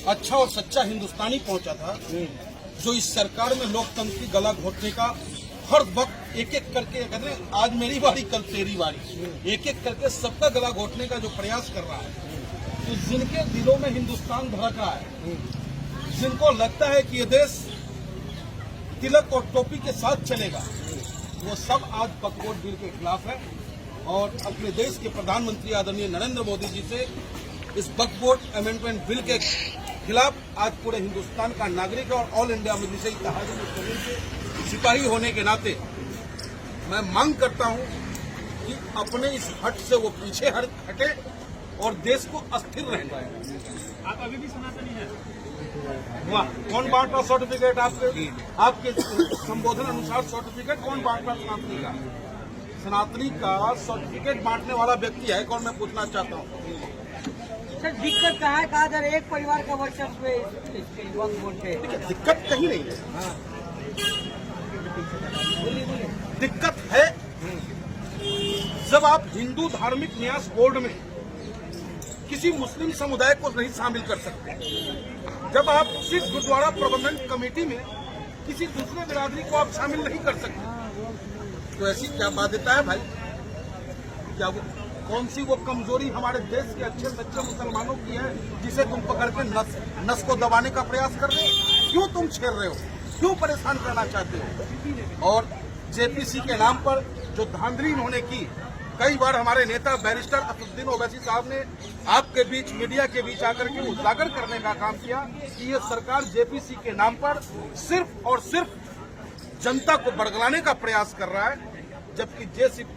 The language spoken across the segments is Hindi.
अच्छा और सच्चा हिंदुस्तानी पहुंचा था, जो इस सरकार में लोकतंत्र की गला घोटने का हर वक्त एक एक करके, कहते हैं आज मेरी बारी कल तेरी बारी, एक एक करके सबका गला घोटने का जो प्रयास कर रहा है, तो जिनके दिलों में हिंदुस्तान धड़क रहा है, जिनको लगता है कि ये देश तिलक और टोपी के साथ चलेगा, वो सब आज बकवोट बिल के खिलाफ है और अपने देश के प्रधानमंत्री आदरणीय नरेंद्र मोदी जी से इस बकवोट अमेंडमेंट बिल के खिलाफ आज पूरे हिंदुस्तान का नागरिक और ऑल इंडिया मजलिस इत्तेहाद मुस्लिमीन के सिपाही होने के नाते मैं मांग करता हूं कि अपने इस हट से वो पीछे हटे और देश को अस्थिर रहने पाए। आप अभी भी सनातनी हैं? वाह, कौन बांट रहा सर्टिफिकेट? आपके संबोधन अनुसार सर्टिफिकेट कौन बांट रहा सनातनी का? सनातनी का सर्टिफिकेट बांटने वाला व्यक्ति है कौन, मैं पूछना चाहता हूँ। सर दिक्कत कहाँ है? कहा जा रहा है एक परिवार का वर्चस्व वक्त वोट पे। दिक्कत कहीं नहीं है। दिक्कत है जब आप हिंदू धार्मिक न्यास बोर्ड में किसी मुस्लिम समुदाय को नहीं शामिल कर सकते, जब आप सिख गुरुद्वारा प्रबंधन कमेटी में किसी दूसरे बिरादरी को आप शामिल नहीं कर सकते, तो ऐसी क्या बाध्यता है भाई? क्या वो कौन सी वो कमजोरी हमारे देश के अच्छे सच्चे मुसलमानों की है जिसे तुम पकड़ के नस को दबाने का प्रयास कर रहे हो? क्यों तुम छेड़ रहे हो? क्यों परेशान करना चाहते हो? और जेपीसी के नाम पर जो धांधली इन्होंने की, कई बार हमारे नेता बैरिस्टर असदुद्दीन ओवैसी साहब ने आपके बीच मीडिया के बीच आकर के उजागर करने का काम किया कि ये सरकार जेपीसी के नाम पर सिर्फ और सिर्फ जनता को बड़गलाने का प्रयास कर रहा है, जबकि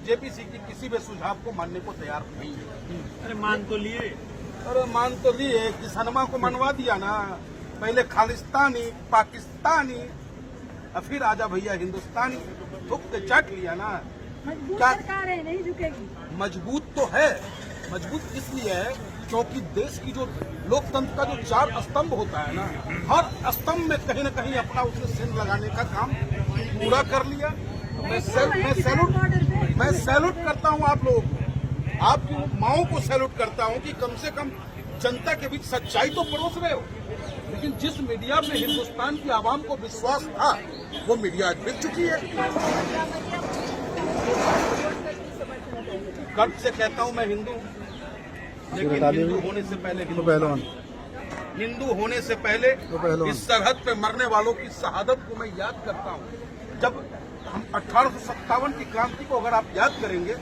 जेपीसी की किसी भी सुझाव को मानने को तैयार नहीं है। अरे मान तो लिए। अरे मान तो लिए, किसनमा को मनवा दिया ना, पहले खालिस्तानी पाकिस्तानी फिर आजा भैया हिंदुस्तानी, थुक के चाट लिया ना। मजबूत सरकार है, नहीं झुकेगी। मजबूत तो है, मजबूत इसलिए है क्योंकि देश की जो लोकतंत्र का जो 4 स्तंभ होता है ना, हर स्तंभ में कहीं न कहीं अपना उसने सेंध लगाने का काम पूरा कर लिया। मैं सैल्यूट करता हूं आप लोगों को, आपकी माओं को सैल्यूट करता हूं कि कम से कम जनता के बीच सच्चाई तो परोस रहे हो। लेकिन जिस मीडिया में हिंदुस्तान की आवाम को विश्वास था, वो मीडिया आज बिक चुकी है। गर्व से कहता हूं मैं हिंदू, लेकिन हिंदू होने से पहले हिंदू होने से पहले इस सरहद पे मरने वालों की शहादत को मैं याद करता हूं। जब हम 1857 की क्रांति को अगर आप याद करेंगे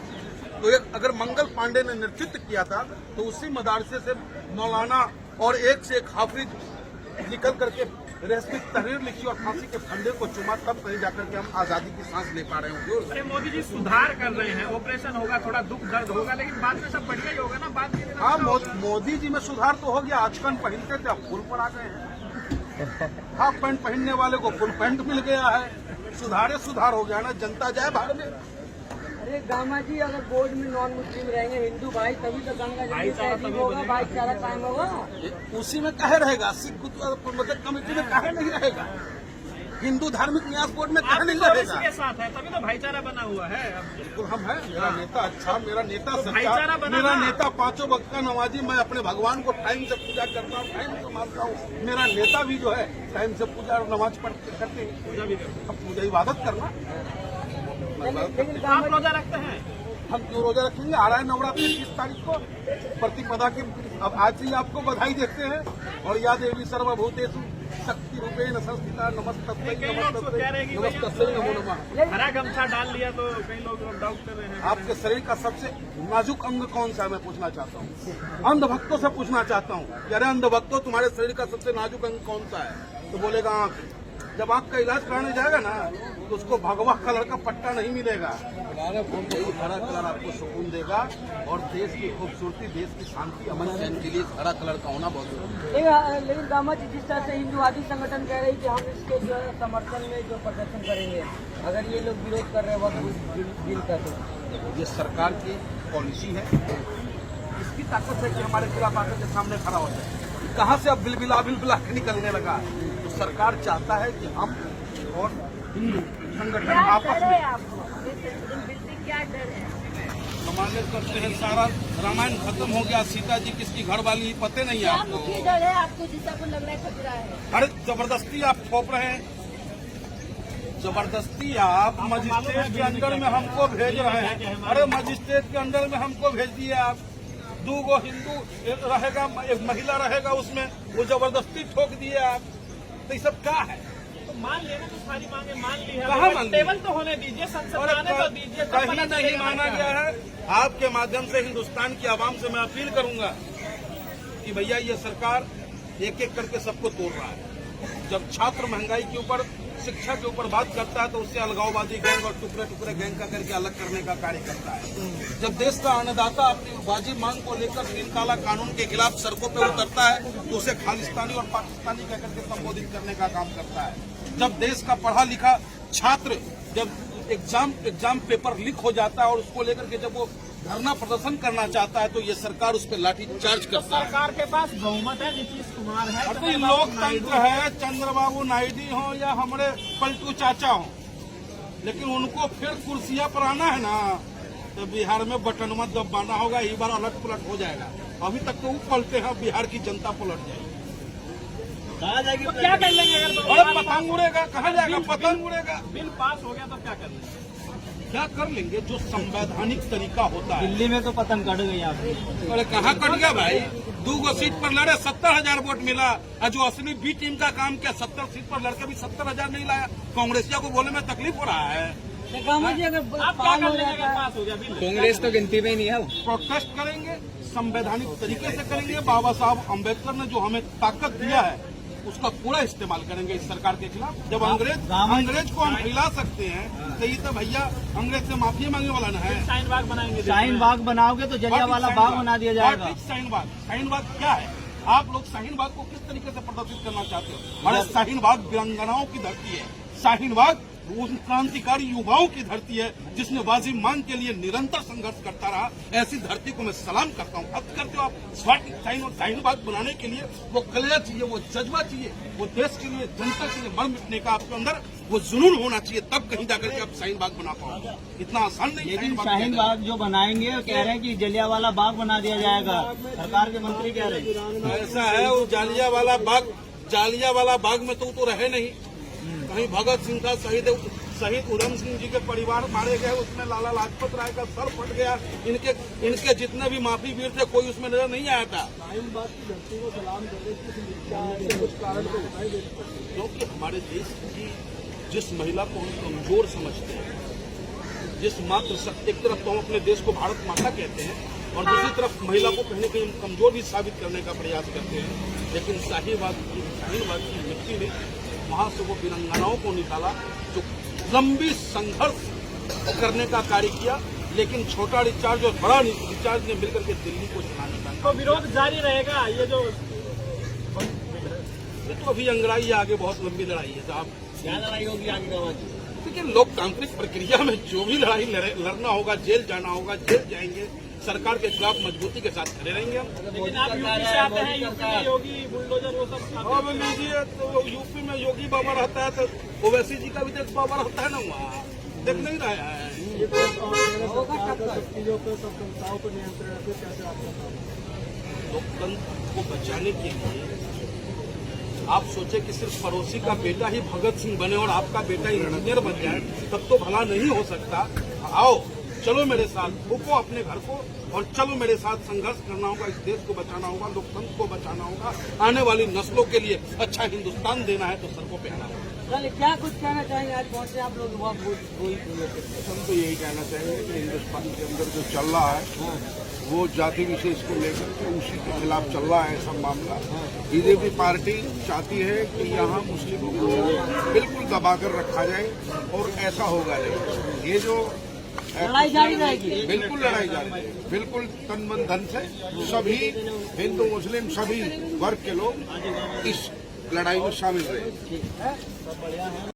तो एक अगर मंगल पांडे ने नेतृत्व किया था, तो उसी मदरसे से मौलाना और एक से एक हाफिज निकल करके रहस्यी तहरीर लिखी और फांसी के फंदे को चुमा, तब कहीं जाकर के हम आजादी की सांस ले पा रहे होंगे। अरे मोदी जी सुधार कर रहे हैं, ऑपरेशन होगा, थोड़ा दुख दर्द होगा, लेकिन बाद में सब बढ़िया ही होगा ना। बाद में हाँ, मोदी जी में सुधार तो हो गया। आजकल पहनते थे, अब फुल पर आ गए हैं। हाफ पैंट पहनने वाले को फुल पैंट मिल गया है। सुधार हो गया ना, जनता जाए बाहर में। अरे गामा जी, अगर बोर्ड में नॉन मुस्लिम रहेंगे हिंदू भाई, तभी तो गंगा जमुनी तहजीब होगा, भाईचारा कायम होगा। उसी में काहे रहेगा? सिख गुरुद्वारा कमेटी में काहे नहीं रहेगा? हिंदू धार्मिक न्यास बोर्ड में काहे नहीं रहेगा? के साथ है, तभी तो भाईचारा बना हुआ है। बिल्कुल हम हैं। मेरा नेता अच्छा, मेरा नेता भाईचारा सच्चा, मेरा नेता 5 वक्त का नमाजी। मैं अपने भगवान को टाइम से पूजा करता हूँ, टाइम से मानता हूँ। मेरा नेता भी जो है टाइम से पूजा और नमाज करते हैं। पूजा भी करते अब पूजा इबादत करना। हैं। आप रोजा रखते हैं? हम क्यों रोजा रखेंगे? आ रहा है नवरात्रि 30 तारीख को, प्रतिपदा की। अब आज से ही आपको बधाई देते हैं। और या देवी सर्वभूतेषु शक्ति रूपेण संस्थिता नमस्तस्यै नमो नमः। हरा गमछा डाल लिया तो कई लोग डाउट कर रहे हैं। आपके शरीर का सबसे नाजुक अंग कौन सा है, मैं पूछना चाहता हूँ। अंध भक्तों से पूछना चाहता हूँ कि अरे अंध भक्तों, तुम्हारे शरीर का सबसे नाजुक अंग कौन सा है? तो बोलेगा आंख। जब आंख का इलाज कराने जाएगा ना, तो उसको भगवा कलर का पट्टा नहीं मिलेगा। हरा कलर आपको सुकून देगा और देश की खूबसूरती, देश की शांति, अमन चैन के लिए हरा कलर का होना बहुत जरूरी है। लेकिन गामा जी, जिस तरह से हिंदूवादी संगठन कह रहे हैं कि हम इसके जो है समर्थन में जो प्रदर्शन करेंगे, अगर ये लोग विरोध कर रहे हैं बिल का, तो ये सरकार की पॉलिसी है। इसकी ताकत है कि हमारे खिलाफ आकर के सामने खड़ा हो जाए। कहाँ से अब बिलबिला के निकलने लगा? तो सरकार चाहता है कि हम और हिंदू संगठन आपस में, क्या डर है? धमाके करते हैं, सारा रामायण खत्म हो गया, सीता जी किसकी घर वाली पते नहीं है क्या आपको। मुख्य डर है आपको जिससे आपको लग रहा है खतरा है? अरे जबरदस्ती आप थोप रहे हैं, जबरदस्ती आप मजिस्ट्रेट के अंडर में हमको भेज रहे हैं। अरे मजिस्ट्रेट के अंडर में हमको भेज दिए आप, 2 हिंदू रहेगा, एक महिला रहेगा उसमें, वो जबरदस्ती ठोक दिए आप। तो ये सब क्या है? तो मान लेना तो सारी मांगे मान ली है, कहाँ मान ली? टेबल तो होने दीजिए, संसद में आने तो दीजिए, तब कहीं पता नहीं चलेगा माना क्या गया है। आपके माध्यम से हिंदुस्तान की आवाम से मैं अपील करूंगा कि भैया ये सरकार एक एक करके सबको तोड़ रहा है। जब छात्र महंगाई के ऊपर, शिक्षा के ऊपर बात करता है तो उससे अलगाववादी गैंग और टुकड़े टुकड़े गैंग का करके अलग करने का कार्य करता है। जब देश का अन्नदाता अपनी वाजिब मांग को लेकर 3 ताला कानून के खिलाफ सड़कों पर उतरता है तो उसे खालिस्तानी और पाकिस्तानी कह करके संबोधित करने का काम करता है। जब देश का पढ़ा लिखा छात्र जब एग्जाम पेपर लीक हो जाता है और उसको लेकर के जब वो धरना प्रदर्शन करना चाहता है तो ये सरकार उस पर लाठी चार्ज तो करता है। सरकार के पास बहुमत है, नीतीश कुमार है, और कोई लोकतंत्र है, चंद्रबाबू नायडू हो या हमारे पलटू चाचा हो, लेकिन उनको फिर कुर्सियां पर आना है ना, तो बिहार में बटन मत दबाना होगा, एक बार अलट पलट हो जाएगा। अभी तक तो वो पलटे हैं, बिहार की जनता पलट जाएगी। तो क्या कर लेंगे अगर अरे पतंग उड़ेगा, कहाँ जाएगा पतंग उड़ेगा। बिल पास हो गया तो क्या कर लेंगे? क्या कर लेंगे? जो संवैधानिक तरीका होता है। दिल्ली में तो पतंग कट गई आपकी। अरे कहाँ कट गया भाई? 2 सीट पर लड़े 70,000 वोट मिला, और जो असली बी टीम का काम किया 70 सीट पर लड़के भी 70,000 नहीं लाया। कांग्रेसिया को बोले में तकलीफ हो रहा है। अगर आप क्या कर लेंगे अगर पास हो गया बिल? कांग्रेस तो गिनती में ही नहीं है। प्रोटेस्ट करेंगे, संवैधानिक तरीके से करेंगे। बाबा साहब अम्बेडकर ने जो हमें ताकत दिया है उसका पूरा इस्तेमाल करेंगे इस सरकार के खिलाफ। जब अंग्रेज को हम हिला सकते हैं तो ये तो भैया अंग्रेज से माफी मांगने वाला न है। शाहीन बाग बनाएंगे, शाहीन बाग बनाओगे तो जलियांवाला बाग बना दिया जाएगा। शाहीन बाग क्या है? आप लोग शाहीन बाग को किस तरीके से प्रदर्शित करना चाहते हो? अरे शाहीन बाग वीरांगनाओं की धरती है। शाहीन बाग उन क्रांतिकारी युवाओं की धरती है जिसने वाजिब मांग के लिए निरंतर संघर्ष करता रहा। ऐसी धरती को मैं सलाम करता हूँ। अब करते हो आप शाहीन बाग बनाने के लिए वो कलेजा चाहिए, वो जज्बा चाहिए, वो देश के लिए, जनता के लिए मर मिटने का आपके अंदर वो जुनून होना चाहिए, तब कहीं जाकर के आप शाहीन बाग बना पाओगे। इतना आसान नहीं। लेकिन शाहीन बाग जो बनाएंगे कह रहे हैं कि जलियांवाला बाग बना दिया जाएगा, सरकार के मंत्री कह रहे हैं। ऐसा है, वो जालियांवाला बाग में तो रहे नहीं। कहीं भगत सिंह का शहीद उधम सिंह जी के परिवार मारे गए, उसमें लाला लाजपत राय का सर फट गया। इनके जितने भी माफी वीर थे कोई उसमें नजर नहीं आया था। क्योंकि हमारे देश की जिस महिला को हम कमजोर समझते हैं, जिस मात्र शक्ति, एक तरफ तो हम अपने देश को भारत माता कहते हैं और दूसरी तरफ महिला को कहीं न कहीं कमजोर भी साबित करने का प्रयास करते हैं। लेकिन शाहीन बाग की मिट्टी ने वहां से वो वीरांगनाओं को निकाला जो लंबी संघर्ष करने का कार्य किया। लेकिन छोटा रिचार्ज और बड़ा रिचार्ज ने मिलकर के दिल्ली को चलाने का, तो विरोध जारी रहेगा। ये तो अभी अंगड़ाई आगे बहुत लंबी लड़ाई है साहब। क्या लड़ाई होगी आगे? लेकिन लोकतांत्रिक प्रक्रिया में जो भी लड़ाई लड़ना होगा, जेल जाना होगा, जेल जाएंगे। सरकार के खिलाफ मजबूती के साथ खड़े रहेंगे हम। लेकिन आप यूपी से आते हैं, यूपी में योगी बुलडोजर वो सब अब लीजिए, तो यूपी में योगी बाबा रहता है तो ओवैसी जी का भी देश बाबा रहता है ना, वहाँ देख नहीं रहा है। लोकतंत्र को बचाने के लिए आप सोचे कि सिर्फ पड़ोसी का बेटा ही भगत सिंह बने और आपका बेटा ही रणधीर बन जाए, तब तो भला नहीं हो सकता। आओ चलो मेरे साथ, रुको अपने घर को और चलो मेरे साथ। संघर्ष करना होगा, इस देश को बचाना होगा, लोकतंत्र को बचाना होगा, आने वाली नस्लों के लिए अच्छा हिंदुस्तान देना है तो सड़कों पे आना होगा। चलिए, क्या कुछ कहना चाहेंगे? आज पहुंचे आप लोग वहाँ हम तो यही कहना चाहेंगे कि हिंदुस्तान के अंदर जो चल रहा है वो जाति विशेष को लेकर के उसी के खिलाफ चल रहा है सब मामला। बीजेपी पार्टी चाहती है कि यहाँ मुस्लिमों को बिल्कुल दबा कर रखा जाए और ऐसा होगा नहीं। ये जो लड़ाई जारी रहेगी, बिल्कुल लड़ाई जारी रहेगी, बिल्कुल तन मन धन से सभी हिंदू मुस्लिम सभी वर्ग के लोग इस लड़ाई में शामिल रहे।